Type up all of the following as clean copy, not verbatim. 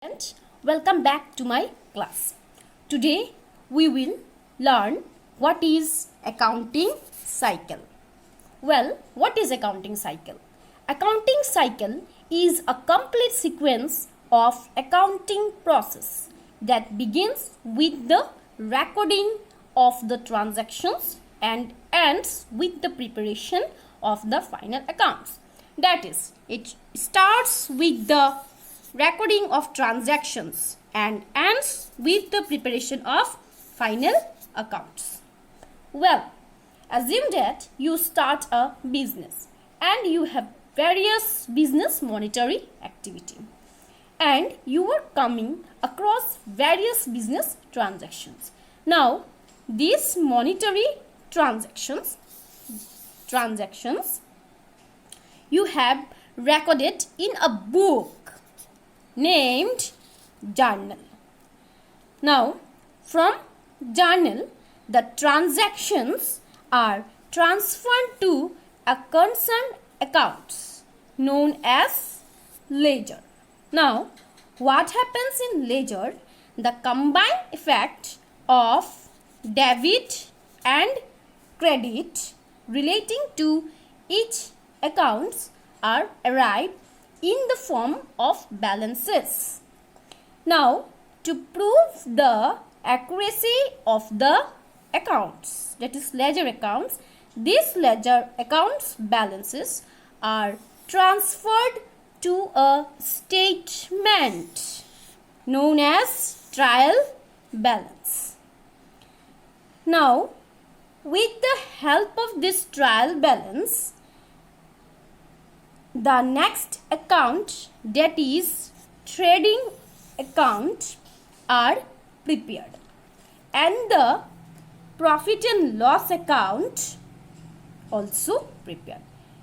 And welcome back to my class. Today we will learn what is accounting cycle. Well, what is accounting cycle? Accounting cycle is a complete sequence of accounting process that begins with the recording of the transactions and ends with the preparation of the final accounts. That is, it starts with the recording of transactions and ends with the preparation of final accounts. Well, assume that you start a business and you have various business monetary activity and you are coming across various business transactions. Now, these monetary transactions you have recorded in a book named journal. Now, from journal, the transactions are transferred to a concerned accounts known as ledger. Now, what happens in ledger? The combined effect of debit and credit relating to each accounts are arrived in the form of balances. Now, to prove the accuracy of the accounts, that is ledger accounts, these ledger accounts balances are transferred to a statement known as trial balance. Now, with the help of this trial balance, the next account, that is trading account, are prepared and the profit and loss account also prepared.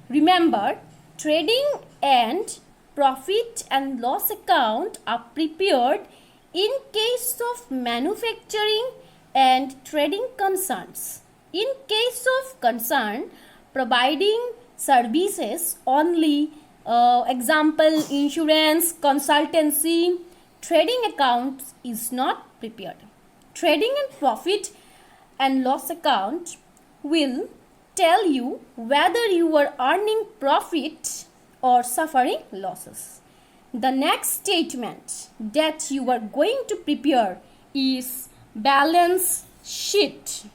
Remember, trading and profit and loss account are prepared in case of manufacturing and trading concerns. In case of concern providing services only, example insurance, consultancy, trading accounts is not prepared. Trading and profit and loss account will tell you whether you are earning profit or suffering losses. The next statement that you are going to prepare is balance sheet.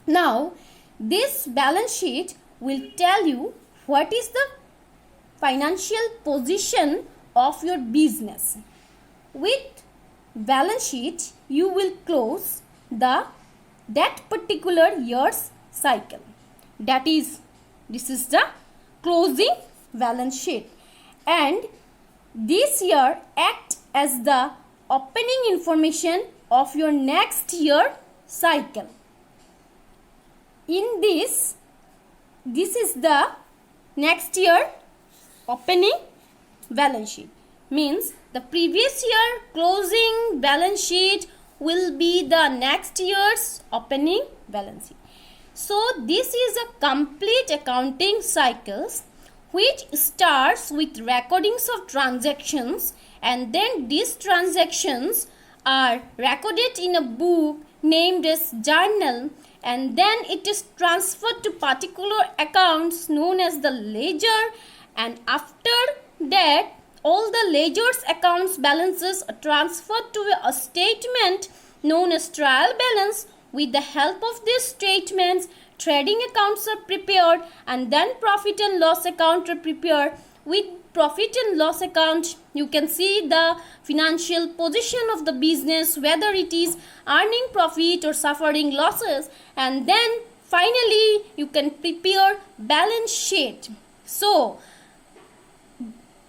Now, this balance sheet will tell you what is the financial position of your business. With balance sheet, you will close that particular year's cycle. That is, this is the closing balance sheet, and this year act as the opening information of your next year cycle. In this is the next year opening balance sheet. Means the previous year closing balance sheet will be the next year's opening balance sheet. So this is a complete accounting cycles which starts with recordings of transactions, and then these transactions are recorded in a book named as journal, and then it is transferred to particular accounts known as the ledger, and after that all the ledger's accounts balances are transferred to a statement known as trial balance. With the help of these statements, trading accounts are prepared and then profit and loss account are prepared. With profit and loss account, you can see the financial position of the business, whether it is earning profit or suffering losses, and then finally you can prepare balance sheet. So,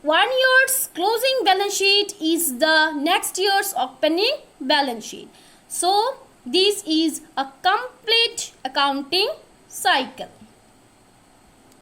1 year's closing balance sheet is the next year's opening balance sheet. So, this is a complete accounting cycle.